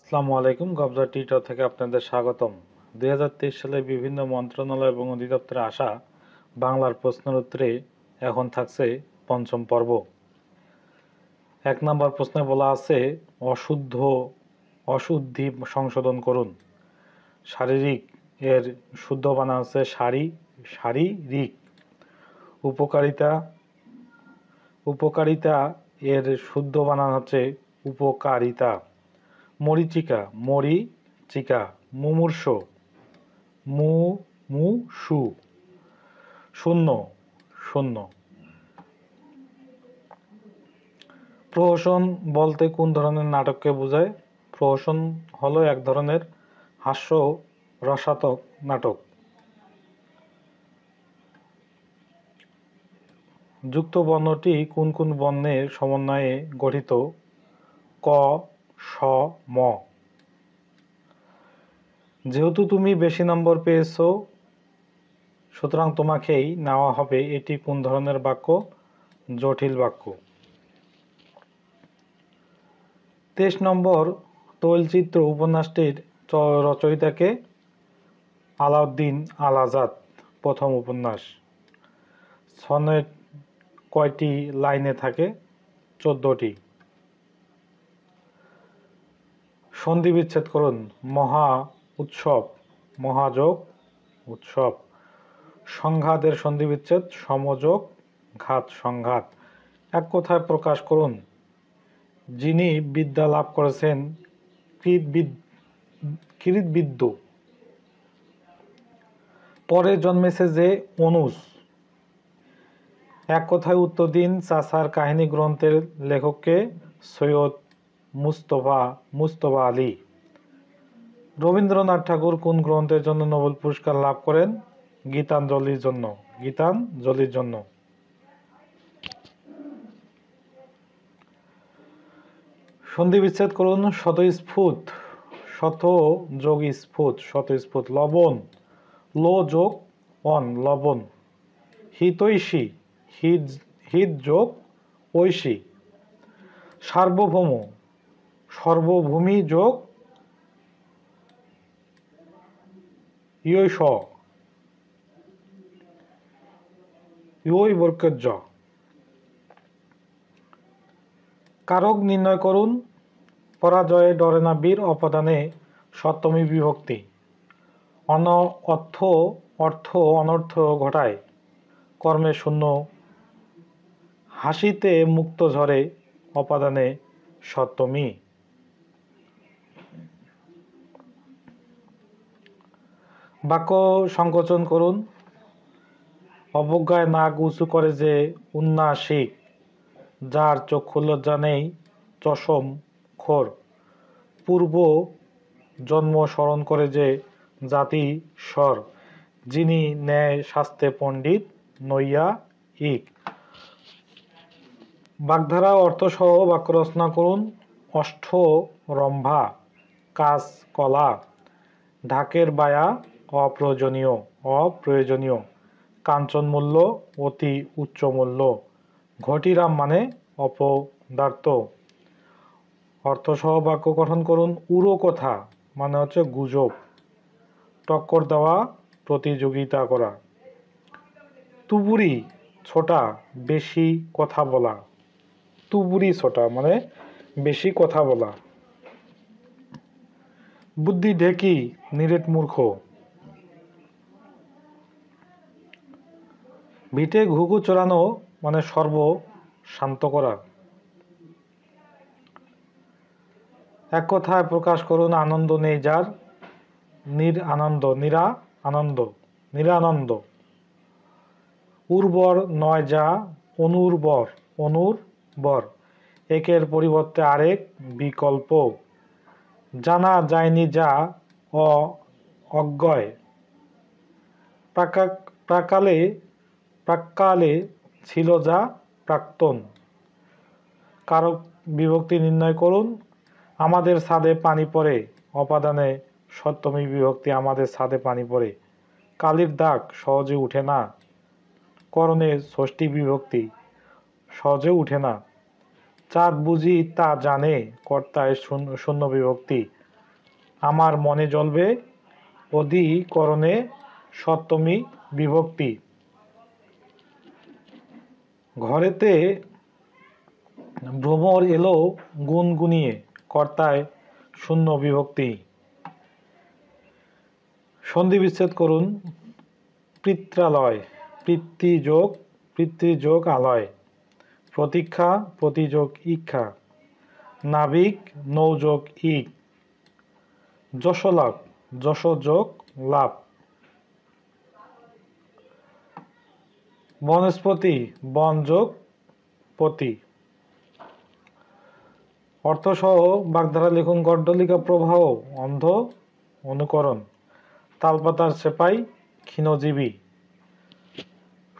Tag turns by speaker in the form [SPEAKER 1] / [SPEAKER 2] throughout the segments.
[SPEAKER 1] আসসালামু আলাইকুম। গবজা টিউটর থেকে আপনাদের স্বাগতম। 2023 সালে বিভিন্ন মন্ত্রণালয় এবং অধিদপ্তরে আসা বাংলার প্রশ্নের উত্তরে এখন থাকছে পঞ্চম পর্ব। 1 নম্বর প্রশ্নে বলা আছে অশুদ্ধি সংশোধন করুন। শারীরিক এর শুদ্ধ বানান আছে শারীরিক। উপকারিতা এর শুদ্ধ বানান হচ্ছে উপকারিতা। মরীচিকা মরিচিকা। মুমূর্ষু শূন্য শূন্য। প্রহসন বলতে কোন ধরনের নাটককে বোঝায়? প্রহসন হলো এক ধরনের হাস্য রসাত্মক নাটক। যুক্ত বর্ণটি কোন কোন বর্ণের সমন্বয়ে গঠিত? ক, স, ম। যেহেতু তুমি বেশি নম্বর পেয়েছো, সুতরাং তোমাকেই নেওয়া হবে। এটি কোন ধরনের বাক্য? জটিল বাক্য। 23 নম্বর তৈলচিত্র উপন্যাসটির রচয়িতাকে? আলাউদ্দিন আল আজাদ। প্রথম উপন্যাস। সনেট কয়টি লাইনে থাকে? 14টি। সন্ধি বিচ্ছেদ করুন। মহা উৎসব মহাযোগ উৎসব। সংঘাতের সন্ধি বিচ্ছেদ সমযোগ ঘাত সংঘাত। এক কথায় প্রকাশ করুন। যিনি বিদ্যা লাভ করেছেন কৃতবিদ্য। পরে জন্মেছে যে অনুজ। এক কথায় উত্তর দিন। চাচার কাহিনী গ্রন্থের লেখককে? সৈয়দ মুস্তফা আলী। রবীন্দ্রনাথ ঠাকুর কোন গ্রন্থের জন্য নোবেল পুরস্কার লাভ করেন? গীতাঞ্জলির জন্য। সন্ধি বিচ্ছেদ করুন। স্বতঃস্ফূর্ত লবণ। লো যোগ অন লবণ। হিতৈষী হিত যোগ ঐশী। সার্বভৌম সর্বভূমি যোগ ইয়ৈষ ইয়ৈ বর্গের জ। কারক নির্ণয় করুন। পরাজয়ে ডরে না বীর। অপদানে সপ্তমী বিভক্তি। অর্থ অনর্থ ঘটায়। কর্মে শূন্য। হাসিতে মুক্ত ঝরে। অপাদানে সপ্তমী। বাক্য সংকোচন করুন। অবজ্ঞায় নাক উঁচু করে যে উন্নাসিক, যার চক্ষু লজ্জা নেই চশম খোর। পূর্ব জন্ম স্মরণ করে যে জাতিস্বর, যিনি ন্যায় শাস্ত্রে পণ্ডিত নৈয়ায়িক। বাগধারা অর্থসহ বাক্য রচনা করুন। অষ্টরম্ভা কাজ কলা। ঢাকের বায়া অপ্রয়োজনীয়। কাঞ্চনমূল্য অতি উচ্চ মূল্য। ঘটিরাম মানে অপদার্থ। অর্থসহ বাক্য গঠন করুন। উড়ো কথা মানে হচ্ছে গুজব। টক্কর দেওয়া প্রতিযোগিতা করা। তুবুরি ছোটা বেশি কথা বলা। তুবুরি ছোটা মানে বেশি কথা বলা। বুদ্ধি ঢেকি নিরেট মূর্খ। ভিটে ঘুঘু চড়ানো মানে সর্ব শান্ত করা। এক কথায় প্রকাশ করুন। আনন্দ নেই যার নিরানন্দ। উর্বর নয় যা অনুর্বর। একের পরিবর্তে আরেক বিকল্প। জানা যায়নি যা অজ্ঞেয়। প্রাক্কালে ছিল যা প্রাক্তন। কারক বিভক্তি নির্ণয় করুন। আমাদের ছাদে পানি পড়ে। অপাদানে সপ্তমী বিভক্তি। আমাদের ছাদে পানি পড়ে। কালির দাগ সহজে উঠে না। করণে ষষ্ঠী বিভক্তি। সহজে উঠে না। চাঁদ বুঝি তা জানে। কর্তায় শূন্য বিভক্তি। আমার মনে জ্বলবে, অধিকরণে সপ্তমী বিভক্তি। ঘরেতে ভ্রমর এলো গুনগুনিয়ে, কর্তায় শূন্য বিভক্তি। সন্ধি বিচ্ছেদ করুন। পিত্রালয়, পিতৃযোগ আলয়। প্রতীক্ষা, প্রতিযোগ ইক্ষা। নাবিক, নৌযোগ ইক। যশলাভ, যশযোগ লাভ। বনস্পতি, বনযোগ পতি। অর্থসহ বাগধারা লিখুন। গড্ডলিকা প্রবাহ, অন্ধ অনুকরণ। তালপাতার সেপাই, ক্ষীণজীবী।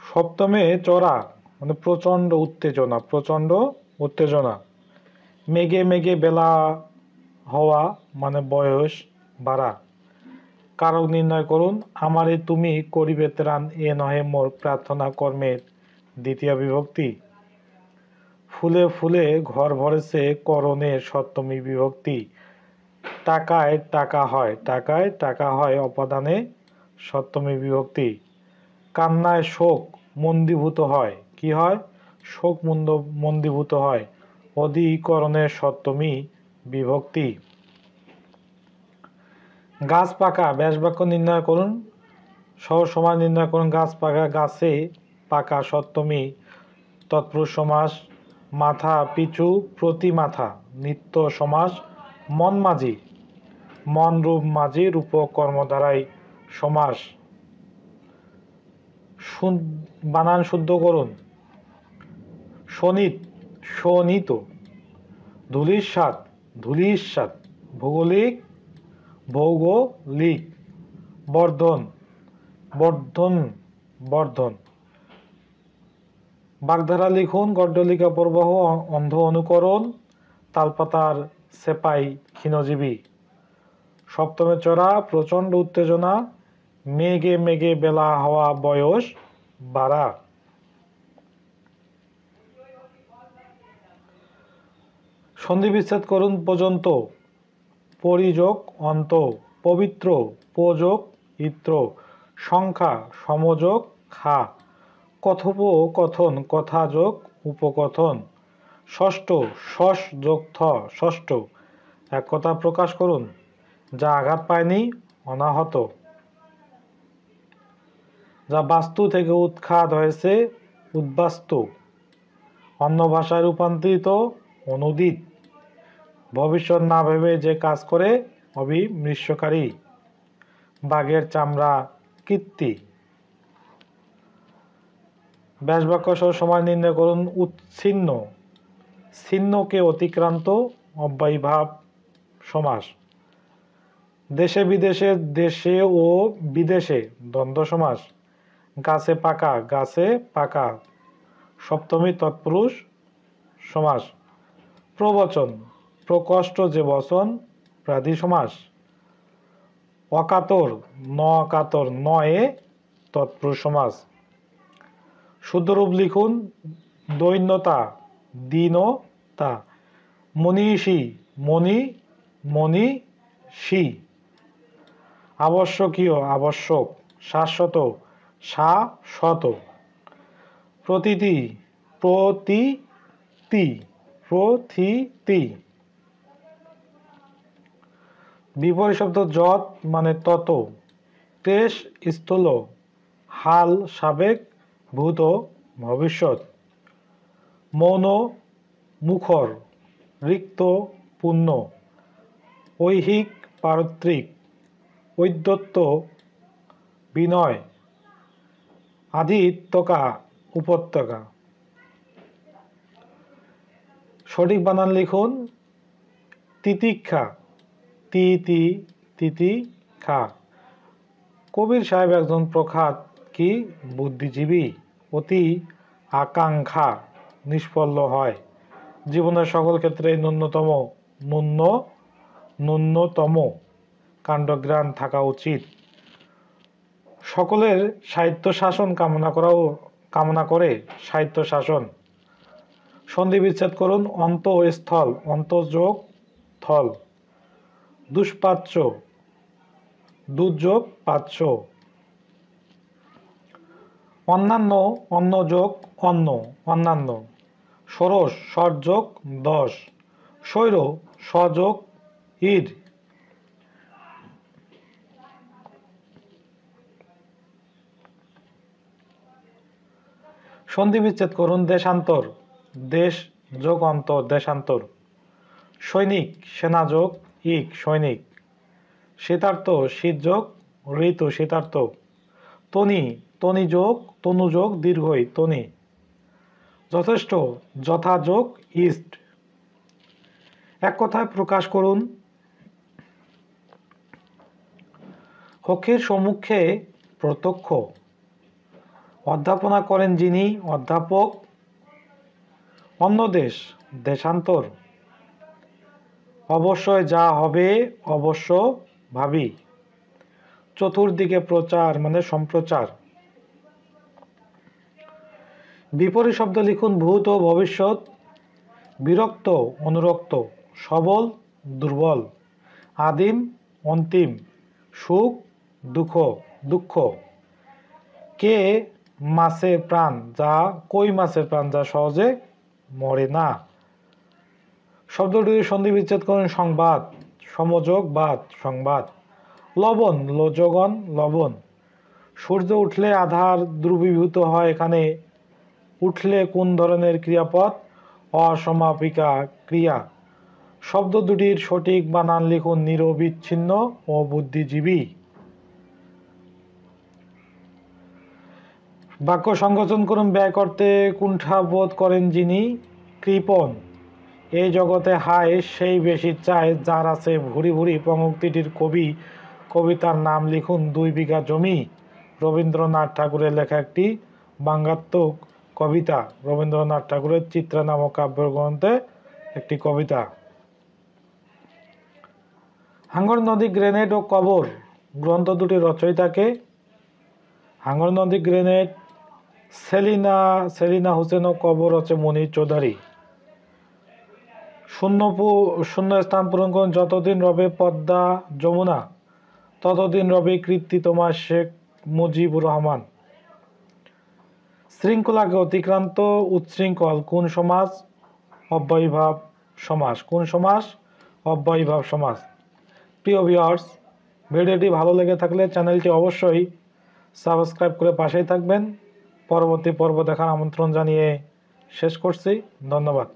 [SPEAKER 1] সপ্তমে চড়া মানে প্রচণ্ড উত্তেজনা। মেঘে মেঘে বেলা হওয়া মানে বয়স বাড়া। কারক নির্ণয় করুন। আমারে তুমি করিবে ত্রাণ, এ নহে মোর প্রার্থনা কর্মের দ্বিতীয় বিভক্তি। ফুলে ফুলে ঘর ভরেছে, করণের সপ্তমী বিভক্তি। টাকায় টাকা হয় অপাদানে সপ্তমী বিভক্তি। কান্নায় শোক মন্দীভূত হয়, কি হয়? শোক মন্দীভূত হয়, অধিকরণের সপ্তমী বিভক্তি। গাছ পাকা, ব্যাসবাক্য নির্ণয় করুন। সহজ সমাস নির্ণয় করুন। গাছ পাকা, গাছে পাকা সপ্তমী তৎপুরুষ সমাস। মাথা পিছু, প্রতি মাথা নিত্য সমাস। মন মাঝি, মন রূপ মাঝি, রূপক কর্মধারায় সমাস। বানান শুদ্ধ করুন। শোণিত, শোণিত। ধূলিসাৎ, ধূলিসাৎ। ভৌগোলিক, ভৌগোলিক। বর্ধন, বর্ধন। বাগধারা লিখুন। গড্ডলিকা প্রবাহ, অন্ধ অনুকরণ। তালপাতার সেপাই, ক্ষীণজীবী। সপ্তমে চড়া, প্রচণ্ড উত্তেজনা। মেঘে মেঘে বেলা হওয়া, বয়স বাড়া। সন্ধি বিচ্ছেদ করুন। পর্যন্ত, পরিযোগ অন্ত। পবিত্র, পোযোগ ইত্র। সংখ্যা, সমযোগ খা। কথোপকথন, কথা যোগ উপকথন। ষষ্ঠ, শস যোগ থ, ষষ্ঠ। এক কথা প্রকাশ করুন। যা আঘাত পায়নি, অনাহত। যা বাস্তু থেকে উৎখাত হয়েছে, উদ্বাস্তু। অন্য ভাষায় রূপান্তরিত, অনুদিত। ভবিষ্যৎ না ভেবে যে কাজ করে, অবিমৃষ্যকারী। বাঘের চামড়া, কীর্তি। ব্যাসবাক্য সহ সময় নির্ণয় করুন। উচ্ছিন্ন, ছিন্নকে অতিক্রান্ত, অব্যয়ীভাব সমাস। দেশে বিদেশে, দেশে ও বিদেশে দ্বন্দ্ব সমাস। গাছে পাকা সপ্তমী তৎপুরুষ সমাস। প্রবচন, প্রকষ্ট যে বচন, প্রাধি সমাস। অকাতর, অকাতর নয়ে তৎপুরুষ সমাস। শুদ্ধরূপ লিখুন। দৈন্যতা, দীনতা। মনীষী, মনীষী। আবশ্যকীয়, আবশ্যক। শাশ্বত, শাশ্বত। প্রতীতি, প্রথিতি। বিপরীত শব্দ যৎ মানে তত। ক্লেশ স্থূল, হাল সাবেক, ভূত ভবিষ্যৎ। মৌন, মুখর, রিক্ত, পূর্ণ। ঐহিক, পারত্রিক। ঔদ্ধত্য, বিনয়। আদিত্যকা, উপত্যকা। সঠিক বানান লিখুন। তিতিক্ষা, তিতিক্ষা। কবির সাহেব একজন প্রখ্যাত কি বুদ্ধিজীবী। অতি আকাঙ্ক্ষা নিষ্ফল হয়। জীবনের সকল ক্ষেত্রে ন্যূনতম কাণ্ডজ্ঞান থাকা উচিত। সকলের সাহিত্য শাসন কামনা করে সাহিত্য শাসন। সন্ধি বিচ্ছেদ করুন। অন্ত ও স্থল, অন্তযোগ থল। দুষ্পাচ্য, দুর্যোগ পাচ্য। অন্যান্য, অন্য যোগ অন্য, অন্যান্য। ষোড়শ, ষড়যোগ দশ। স্বৈর, স্বযোগ ঈদ। সন্ধি বিচ্ছেদ করুন। দেশান্তর, দেশ যোগ অন্তর, দেশান্তর। সৈনিক, সেনা যোগ ইক, সৈনিক। শীতার্থ, শীত যোগ ঋতু, শীতার্থ। তনি, তনি যোগ তনু যোগ দীর্ঘই, তনি। যথেষ্ট, যথাযোগ ইষ্ট। এক কথায় প্রকাশ করুন। কক্ষের সম্মুখে প্রত্যক্ষ। অধ্যাপনা করেন যিনি, অধ্যাপক। অন্য দেশ, দেশান্তর। অবশ্যই যা হবে, অবশ্য ভাবি। চতুর্দিকে প্রচার মানে সম্প্রচার। বিপরীত শব্দ লিখুন। ভূত ও ভবিষ্যৎ। বিরক্ত, অনুরক্ত। সবল, দুর্বল। আদিম, অন্তিম। সুখ, দুঃখ, দুঃখ। কে মাছের প্রাণ, যা কই মাছের প্রাণ, যা সহজে মরে না। শব্দটির সন্ধি বিচ্ছেদ করুন। সংবাদ, সমযোগ বাদ, সংবাদ। লবণ, লোজগণ, লবণ। সূর্য উঠলে আধার দ্রবীভূত হয়। এখানে উঠলে কোন ধরনের ক্রিয়াপদ? অসমাপিকা ক্রিয়া। শব্দ দুটির সঠিক বানান লিখুন। নিরবিচ্ছিন্ন ও বুদ্ধিজীবী। বাক্য সংগঠন করুন। ব্যয় করতে কুণ্ঠাবোধ করেন যিনি, কৃপণ। এই জগতে হায় সেই বেশি চায় যার আছে ভুরি ভুরি। পঙ্ক্তিটির কবি, কবিতার নাম লিখুন। 2 বিঘা জমি। রবীন্দ্রনাথ ঠাকুরের লেখা একটি ব্যঙ্গাত্মক কবিতা। রবীন্দ্রনাথ ঠাকুরের চিত্রা নামক কাব্যগ্রন্থে একটি কবিতা। হাঙ্গর নদী, গ্রেনেড ও কবর গ্রন্থ দুটি রচয়িতাকে? হাঙ্গর নদী, গ্রেনেড সেলিনা হোসেন ও কবর হচ্ছে মনির চৌধুরী। শূন্য স্থান পূরণ করুন। যতদিন রবে পদ্মা যমুনা, ততদিন রবে কীর্তি তোমার শেখ মুজিবুর রহমান। শৃঙ্খলাকে অতিক্রান্ত, উচ্ছৃঙ্খল কোন সমাস? অব্যয়ীভাব সমাস। কোন সমাস? অব্যয়ীভাব সমাস। প্রিয় ভিউয়ার্স, ভিডিওটি ভালো লেগে থাকলে চ্যানেলটি অবশ্যই সাবস্ক্রাইব করে পাশেই থাকবেন। পরবর্তী পর্ব দেখার আমন্ত্রণ জানিয়ে শেষ করছি। ধন্যবাদ।